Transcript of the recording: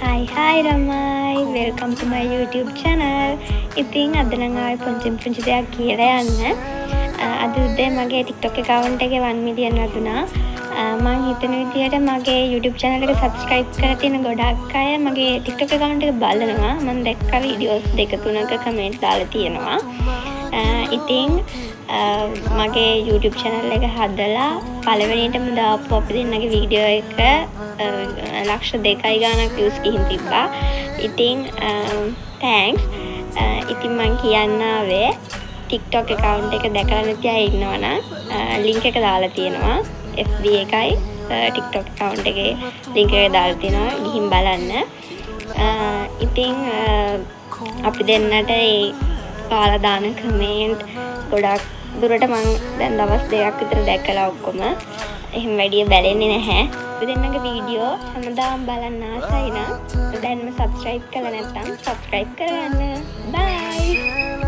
Hi Ramai, welcome to my YouTube channel. ඉතින් අද නම් ආයේ පුංචි දෙයක් කියලා යන්න. අද උදේ මගේ TikTok account එකේ 1 million වදුනා. මම හිතන විදියට මගේ YouTube channel එක subscribe කරලා තියෙන ගොඩක් අය මගේ TikTok account එක බලනවා. මම දැක්කා videos දෙක තුනක comment දාලා තියෙනවා. ඉතින් මගේ YouTube channel එක හදලා පළවෙනියටම දාපු අපි දෙන්නගේ වීඩියෝ එක ලක්ෂ 2යි ගානක් views ගිහින් තිබ්බා. ඉතින් thanks. ඉතින් මම කියන්න ආවේ TikTok account එක දැකලා නැති අය ඉන්නවනම් link එක දාලා තියෙනවා. FB එකයි TikTok account එකේ link එක දාලා තියෙනවා. ගිහින් බලන්න. ඉතින් අපි දෙන්නට ඒ කාලා දාන comment ගොඩක් දුරට මම දැන් දවස් දෙකක් විතර දැකලා ඔක්කොම එහෙම වැඩිය බැලෙන්නේ නැහැ. අපි දෙන්නගේ වීඩියෝ හැමදාම බලන්න ආසයි නම් දැන්ම subscribe කරලා නැත්නම් subscribe කරගන්න. Bye.